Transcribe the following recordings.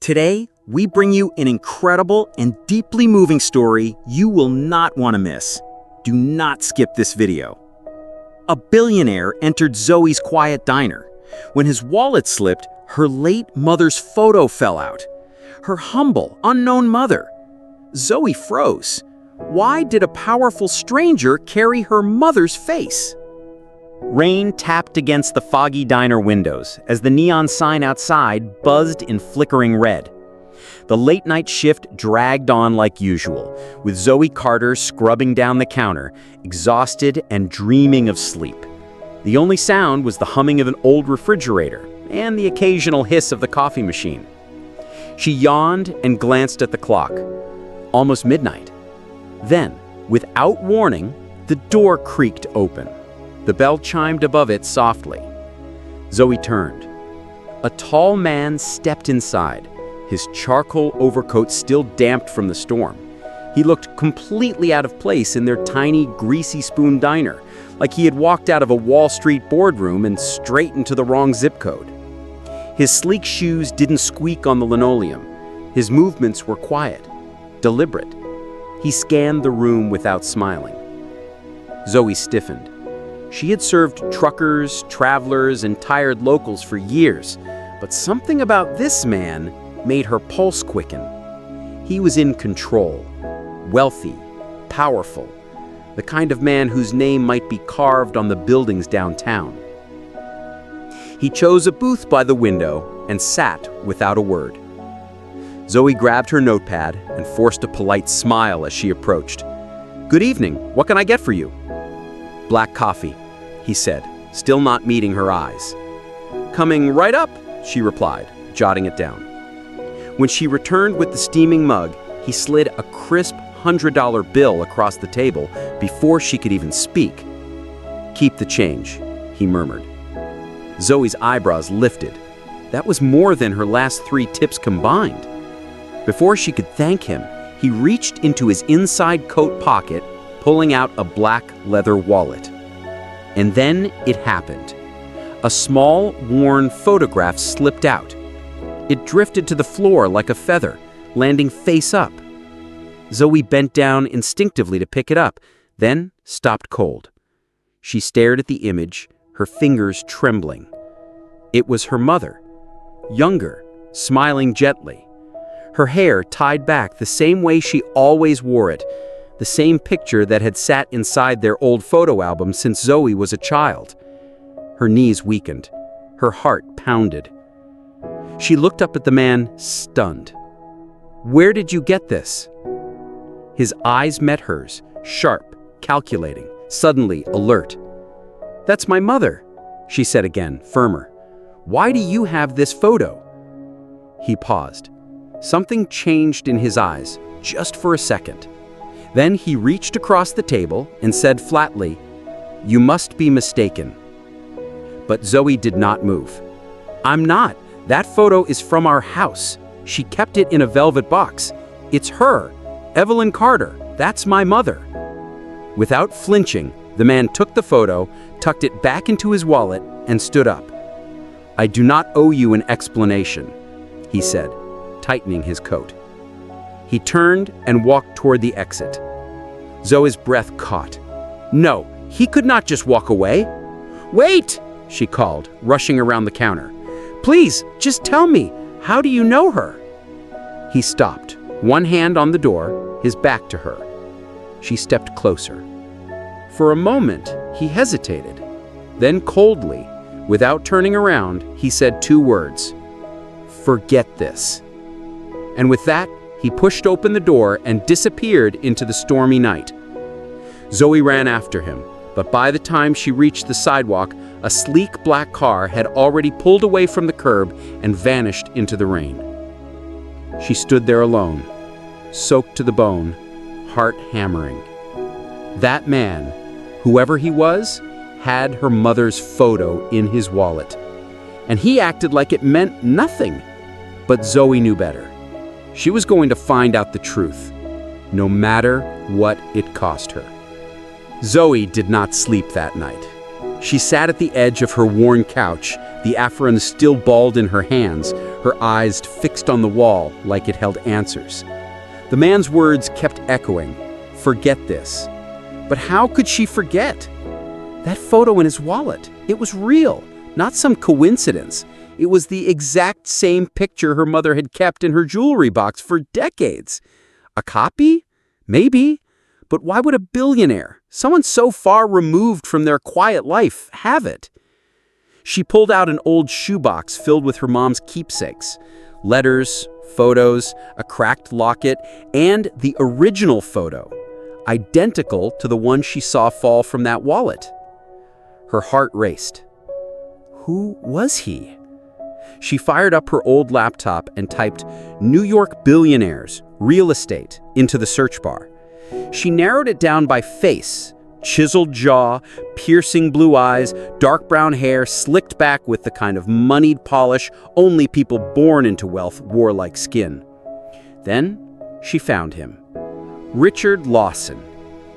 Today, we bring you an incredible and deeply moving story you will not want to miss. Do not skip this video. A billionaire entered Zoe's quiet diner. When his wallet slipped, her late mother's photo fell out. Her humble, unknown mother. Zoe froze. Why did a powerful stranger carry her mother's face? Rain tapped against the foggy diner windows as the neon sign outside buzzed in flickering red. The late-night shift dragged on like usual, with Zoe Carter scrubbing down the counter, exhausted and dreaming of sleep. The only sound was the humming of an old refrigerator and the occasional hiss of the coffee machine. She yawned and glanced at the clock. Almost midnight. Then, without warning, the door creaked open. The bell chimed above it softly. Zoe turned. A tall man stepped inside, his charcoal overcoat still damped from the storm. He looked completely out of place in their tiny, greasy spoon diner, like he had walked out of a Wall Street boardroom and straight into the wrong zip code. His sleek shoes didn't squeak on the linoleum. His movements were quiet, deliberate. He scanned the room without smiling. Zoe stiffened. She had served truckers, travelers, and tired locals for years, but something about this man made her pulse quicken. He was in control, wealthy, powerful, the kind of man whose name might be carved on the buildings downtown. He chose a booth by the window and sat without a word. Zoe grabbed her notepad and forced a polite smile as she approached. "Good evening. What can I get for you?" "Black coffee," he said, still not meeting her eyes. "Coming right up," she replied, jotting it down. When she returned with the steaming mug, he slid a crisp $100 bill across the table before she could even speak. "Keep the change," he murmured. Zoe's eyebrows lifted. That was more than her last 3 tips combined. Before she could thank him, he reached into his inside coat pocket, pulling out a black leather wallet. And then it happened. A small, worn photograph slipped out. It drifted to the floor like a feather, landing face up. Zoe bent down instinctively to pick it up, then stopped cold. She stared at the image, her fingers trembling. It was her mother, younger, smiling gently. Her hair tied back the same way she always wore it, the same picture that had sat inside their old photo album since Zoe was a child. Her knees weakened. Her heart pounded. She looked up at the man, stunned. "Where did you get this?" His eyes met hers, sharp, calculating, suddenly alert. "That's my mother," she said again, firmer. "Why do you have this photo?" He paused. Something changed in his eyes, just for a second. Then he reached across the table and said flatly, "You must be mistaken." But Zoe did not move. "I'm not. That photo is from our house. She kept it in a velvet box. It's her, Evelyn Carter. That's my mother." Without flinching, the man took the photo, tucked it back into his wallet, and stood up. "I do not owe you an explanation," he said, tightening his coat. He turned and walked toward the exit. Zoe's breath caught. No, he could not just walk away. "Wait!" she called, rushing around the counter. "Please, just tell me, how do you know her?" He stopped, one hand on the door, his back to her. She stepped closer. For a moment, he hesitated. Then coldly, without turning around, he said 2 words. "Forget this." And with that, he pushed open the door and disappeared into the stormy night. Zoe ran after him, but by the time she reached the sidewalk, a sleek black car had already pulled away from the curb and vanished into the rain. She stood there alone, soaked to the bone, heart hammering. That man, whoever he was, had her mother's photo in his wallet. And he acted like it meant nothing. But Zoe knew better. She was going to find out the truth, no matter what it cost her. Zoe did not sleep that night. She sat at the edge of her worn couch, the apron still balled in her hands, her eyes fixed on the wall like it held answers. The man's words kept echoing, "Forget this." But how could she forget? That photo in his wallet, it was real, not some coincidence. It was the exact same picture her mother had kept in her jewelry box for decades. A copy? Maybe. But why would a billionaire, someone so far removed from their quiet life, have it? She pulled out an old shoebox filled with her mom's keepsakes. Letters, photos, a cracked locket, and the original photo, identical to the one she saw fall from that wallet. Her heart raced. Who was he? She fired up her old laptop and typed "New York billionaires, real estate" into the search bar. She narrowed it down by face: chiseled jaw, piercing blue eyes, dark brown hair slicked back with the kind of moneyed polish only people born into wealth wore like skin. Then she found him. Richard Lawson,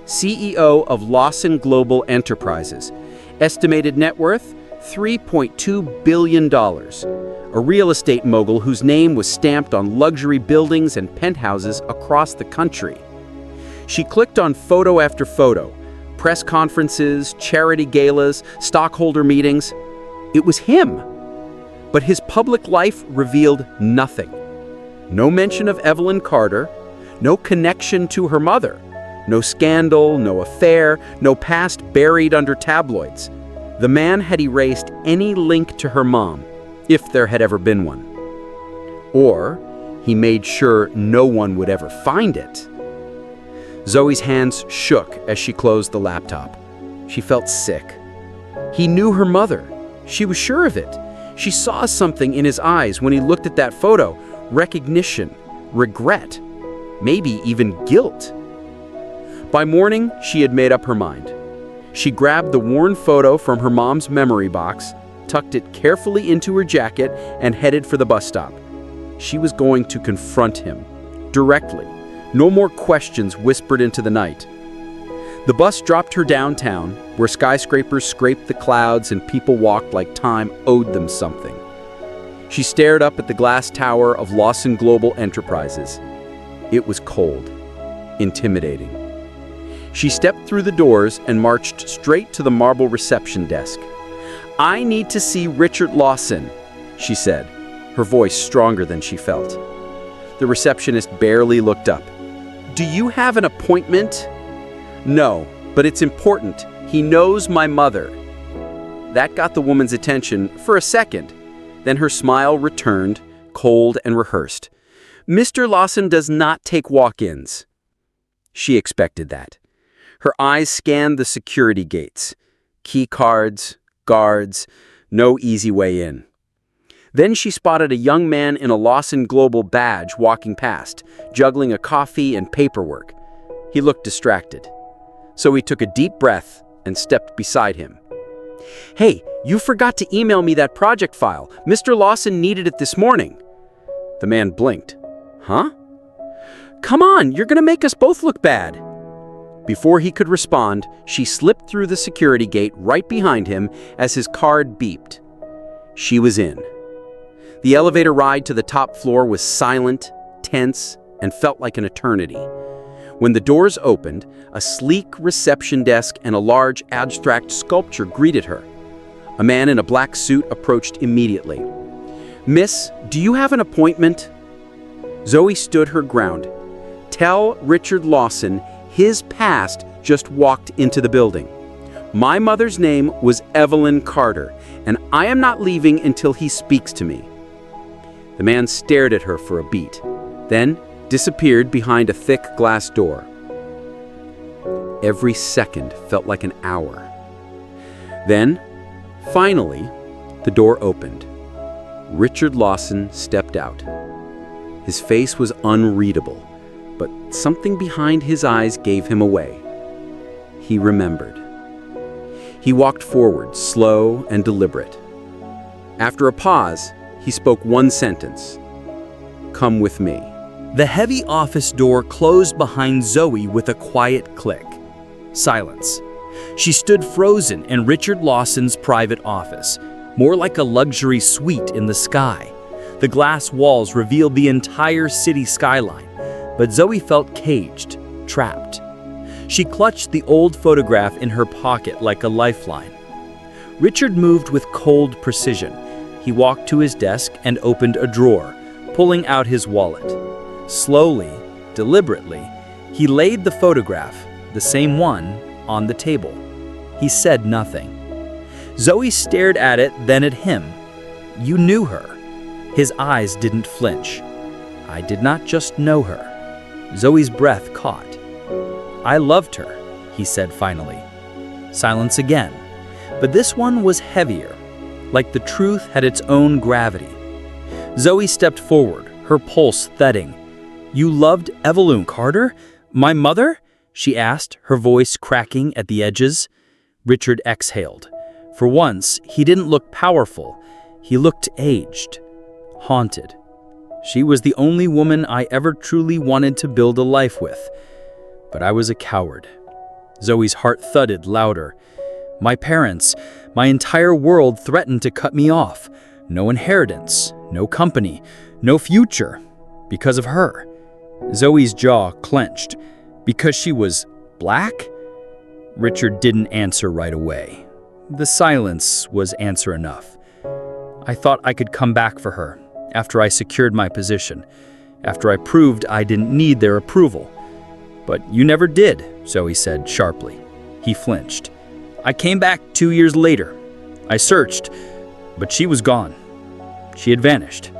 CEO of Lawson Global Enterprises. Estimated net worth, $3.2 billion. A real estate mogul whose name was stamped on luxury buildings and penthouses across the country. She clicked on photo after photo, press conferences, charity galas, stockholder meetings. It was him. But his public life revealed nothing. No mention of Evelyn Carter, no connection to her mother, no scandal, no affair, no past buried under tabloids. The man had erased any link to her mom, if there had ever been one. Or he made sure no one would ever find it. Zoe's hands shook as she closed the laptop. She felt sick. He knew her mother. She was sure of it. She saw something in his eyes when he looked at that photo. Recognition, regret, maybe even guilt. By morning, she had made up her mind. She grabbed the worn photo from her mom's memory box, tucked it carefully into her jacket, and headed for the bus stop. She was going to confront him, directly. No more questions whispered into the night. The bus dropped her downtown, where skyscrapers scraped the clouds and people walked like time owed them something. She stared up at the glass tower of Lawson Global Enterprises. It was cold, intimidating. She stepped through the doors and marched straight to the marble reception desk. "I need to see Richard Lawson," she said, her voice stronger than she felt. The receptionist barely looked up. "Do you have an appointment?" "No, but it's important. He knows my mother." That got the woman's attention for a second. Then her smile returned, cold and rehearsed. "Mr. Lawson does not take walk-ins." She expected that. Her eyes scanned the security gates. Key cards, guards, no easy way in. Then she spotted a young man in a Lawson Global badge walking past, juggling a coffee and paperwork. He looked distracted. So he took a deep breath and stepped beside him. "Hey, you forgot to email me that project file. Mr. Lawson needed it this morning." The man blinked. "Huh? Come on, you're gonna make us both look bad." Before he could respond, she slipped through the security gate right behind him as his card beeped. She was in. The elevator ride to the top floor was silent, tense, and felt like an eternity. When the doors opened, a sleek reception desk and a large abstract sculpture greeted her. A man in a black suit approached immediately. "Miss, do you have an appointment?" Zoe stood her ground. "Tell Richard Lawson his past just walked into the building. My mother's name was Evelyn Carter, and I am not leaving until he speaks to me." The man stared at her for a beat, then disappeared behind a thick glass door. Every second felt like an hour. Then, finally, the door opened. Richard Lawson stepped out. His face was unreadable, but something behind his eyes gave him away. He remembered. He walked forward, slow and deliberate. After a pause, he spoke one sentence. "Come with me." The heavy office door closed behind Zoe with a quiet click. Silence. She stood frozen in Richard Lawson's private office, more like a luxury suite in the sky. The glass walls revealed the entire city skyline, but Zoe felt caged, trapped. She clutched the old photograph in her pocket like a lifeline. Richard moved with cold precision. He walked to his desk and opened a drawer, pulling out his wallet. Slowly, deliberately, he laid the photograph, the same one, on the table. He said nothing. Zoe stared at it, then at him. You knew her. His eyes didn't flinch. I did not just know her. Zoe's breath caught. I loved her, he said finally. Silence again, but this one was heavier, like the truth had its own gravity. Zoe stepped forward, her pulse thudding. You loved Evelyn Carter? My mother? She asked, her voice cracking at the edges. Richard exhaled. For once, he didn't look powerful. He looked aged, haunted. She was the only woman I ever truly wanted to build a life with. But I was a coward. Zoe's heart thudded louder. My parents, my entire world threatened to cut me off. No inheritance, no company, no future. Because of her. Zoe's jaw clenched. Because she was black? Richard didn't answer right away. The silence was answer enough. I thought I could come back for her, after I secured my position, after I proved I didn't need their approval. But you never did, Zoe said sharply. He flinched. I came back 2 years later. I searched, but she was gone. She had vanished.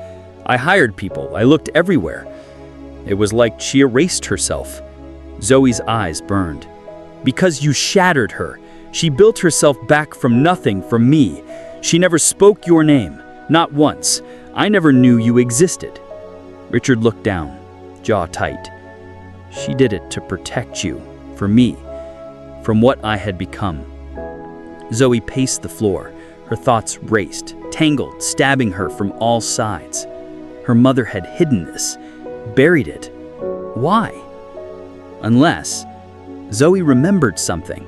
I hired people. I looked everywhere. It was like she erased herself. Zoe's eyes burned. Because you shattered her. She built herself back from nothing for me. She never spoke your name, not once. I never knew you existed. Richard looked down, jaw tight. She did it to protect you, for me, from what I had become. Zoe paced the floor. Her thoughts raced, tangled, stabbing her from all sides. Her mother had hidden this, buried it. Why? Unless Zoe remembered something.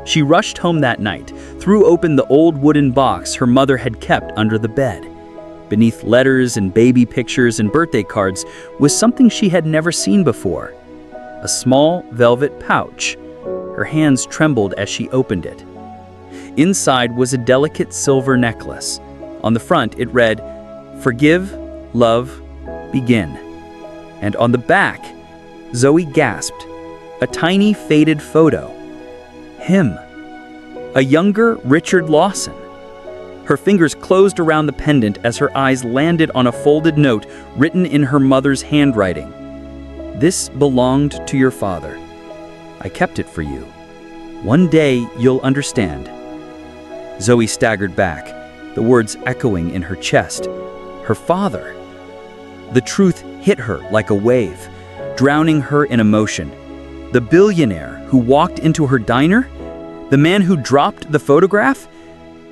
She rushed home that night, threw open the old wooden box her mother had kept under the bed. Beneath letters and baby pictures and birthday cards was something she had never seen before. A small velvet pouch. Her hands trembled as she opened it. Inside was a delicate silver necklace. On the front it read, "Forgive, love, begin." And on the back, Zoe gasped. A tiny faded photo. Him. A younger Richard Lawson. Her fingers closed around the pendant as her eyes landed on a folded note written in her mother's handwriting. This belonged to your father. I kept it for you. One day you'll understand. Zoe staggered back, the words echoing in her chest. Her father. The truth hit her like a wave, drowning her in emotion. The billionaire who walked into her diner? The man who dropped the photograph?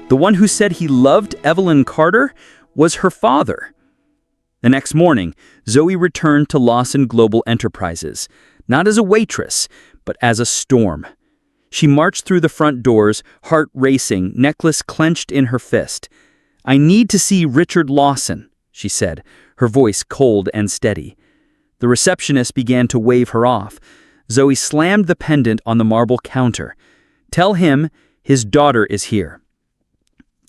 The one who said he loved Evelyn Carter was her father. The next morning, Zoe returned to Lawson Global Enterprises, not as a waitress, but as a storm. She marched through the front doors, heart racing, necklace clenched in her fist. I need to see Richard Lawson, she said, her voice cold and steady. The receptionist began to wave her off. Zoe slammed the pendant on the marble counter. Tell him his daughter is here.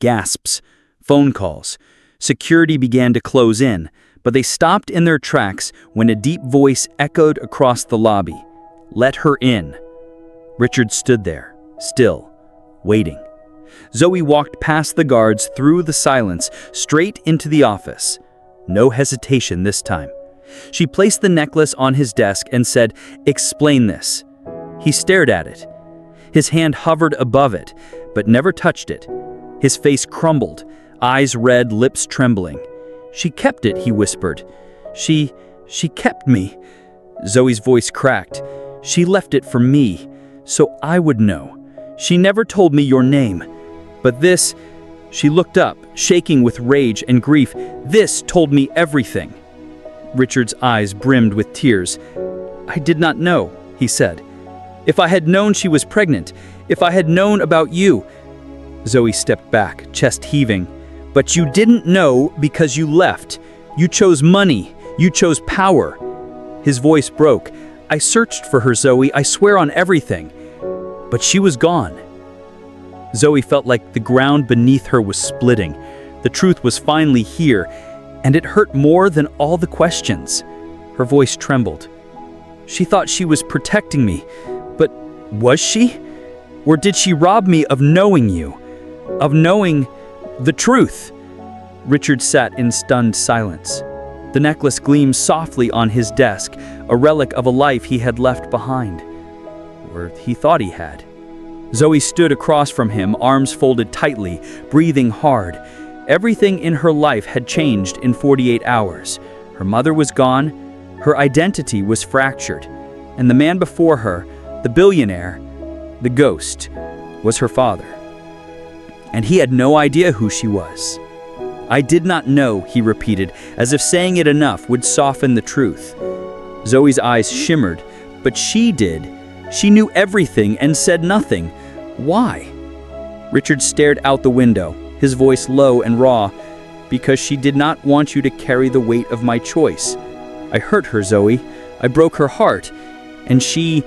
Gasps, phone calls. Security began to close in, but they stopped in their tracks when a deep voice echoed across the lobby. Let her in. Richard stood there, still, waiting. Zoe walked past the guards through the silence, straight into the office. No hesitation this time. She placed the necklace on his desk and said, "Explain this." He stared at it. His hand hovered above it, but never touched it. His face crumbled, eyes red, lips trembling. She kept it, he whispered. She kept me. Zoe's voice cracked. She left it for me, so I would know. She never told me your name. But this, she looked up, shaking with rage and grief. This told me everything. Richard's eyes brimmed with tears. I did not know, he said. If I had known she was pregnant, if I had known about you. Zoe stepped back, chest heaving. But you didn't know because you left. You chose money. You chose power." His voice broke. "I searched for her, Zoe. I swear on everything." But she was gone. Zoe felt like the ground beneath her was splitting. The truth was finally here, and it hurt more than all the questions. Her voice trembled. "She thought she was protecting me, but was she? Or did she rob me of knowing you? Of knowing the truth?" Richard sat in stunned silence. The necklace gleamed softly on his desk, a relic of a life he had left behind. Or he thought he had. Zoe stood across from him, arms folded tightly, breathing hard. Everything in her life had changed in 48 hours. Her mother was gone, her identity was fractured, and the man before her, the billionaire, the ghost, was her father. And he had no idea who she was. "I did not know," he repeated, as if saying it enough would soften the truth. Zoe's eyes shimmered, but she did. She knew everything and said nothing. Why? Richard stared out the window, his voice low and raw. "Because she did not want you to carry the weight of my choice. I hurt her, Zoe. I broke her heart, and she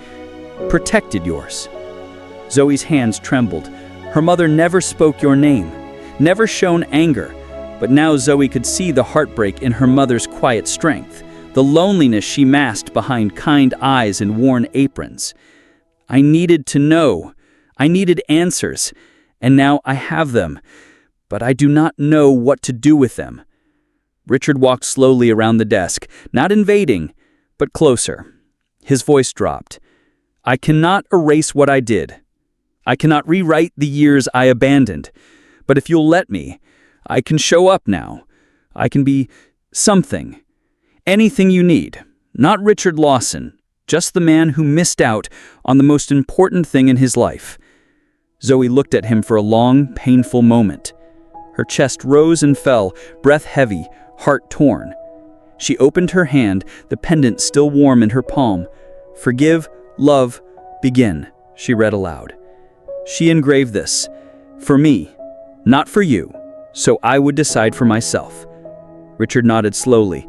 protected yours." Zoe's hands trembled. Her mother never spoke your name, never shown anger, but now Zoe could see the heartbreak in her mother's quiet strength, the loneliness she masked behind kind eyes and worn aprons. "I needed to know. I needed answers, and now I have them, but I do not know what to do with them." Richard walked slowly around the desk, not invading, but closer. His voice dropped. "I cannot erase what I did. I cannot rewrite the years I abandoned. But if you'll let me, I can show up now. I can be something. Anything you need. Not Richard Lawson, just the man who missed out on the most important thing in his life." Zoe looked at him for a long, painful moment. Her chest rose and fell, breath heavy, heart torn. She opened her hand, the pendant still warm in her palm. "Forgive, love, begin," she read aloud. "She engraved this. For me, not for you, so I would decide for myself." Richard nodded slowly.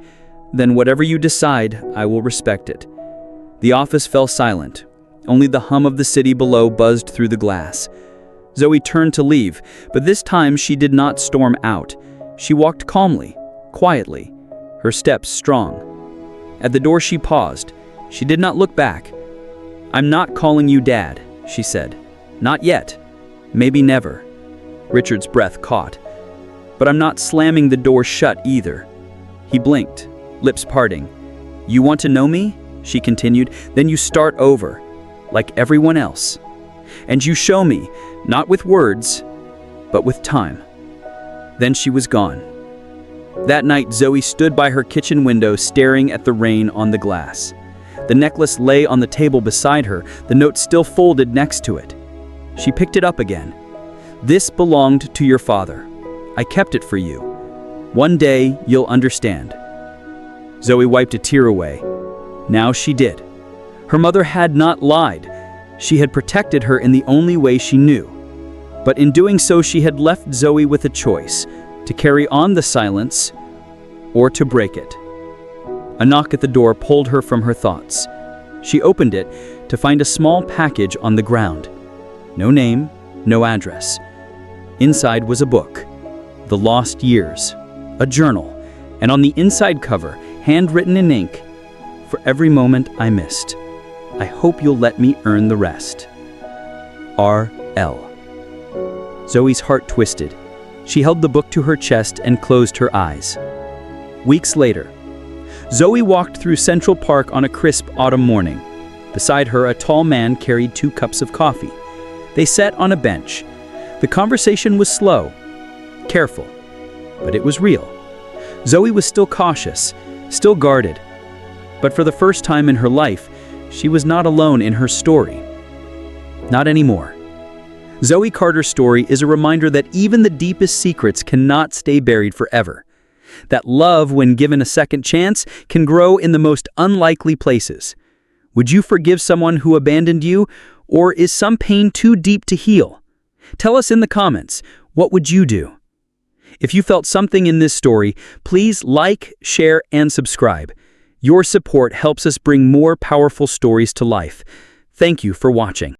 "Then whatever you decide, I will respect it." The office fell silent. Only the hum of the city below buzzed through the glass. Zoe turned to leave, but this time she did not storm out. She walked calmly, quietly, her steps strong. At the door she paused. She did not look back. "I'm not calling you Dad," she said. "Not yet. Maybe never." Richard's breath caught. "But I'm not slamming the door shut either." He blinked, lips parting. "You want to know me?" she continued. "Then you start over, like everyone else. And you show me, not with words, but with time." Then she was gone. That night, Zoe stood by her kitchen window staring at the rain on the glass. The necklace lay on the table beside her, the note still folded next to it. She picked it up again. "This belonged to your father. I kept it for you. One day, you'll understand." Zoe wiped a tear away. Now she did. Her mother had not lied. She had protected her in the only way she knew. But in doing so, she had left Zoe with a choice, to carry on the silence or to break it. A knock at the door pulled her from her thoughts. She opened it to find a small package on the ground. No name, no address. Inside was a book, The Lost Years, a journal, and on the inside cover, handwritten in ink, "For every moment I missed, I hope you'll let me earn the rest. R.L." Zoe's heart twisted. She held the book to her chest and closed her eyes. Weeks later, Zoe walked through Central Park on a crisp autumn morning. Beside her, a tall man carried 2 cups of coffee. They sat on a bench. The conversation was slow, careful, but it was real. Zoe was still cautious, still guarded. But for the first time in her life, she was not alone in her story. Not anymore. Zoe Carter's story is a reminder that even the deepest secrets cannot stay buried forever. That love, when given a second chance, can grow in the most unlikely places. Would you forgive someone who abandoned you, or is some pain too deep to heal? Tell us in the comments, what would you do? If you felt something in this story, please like, share, and subscribe. Your support helps us bring more powerful stories to life. Thank you for watching.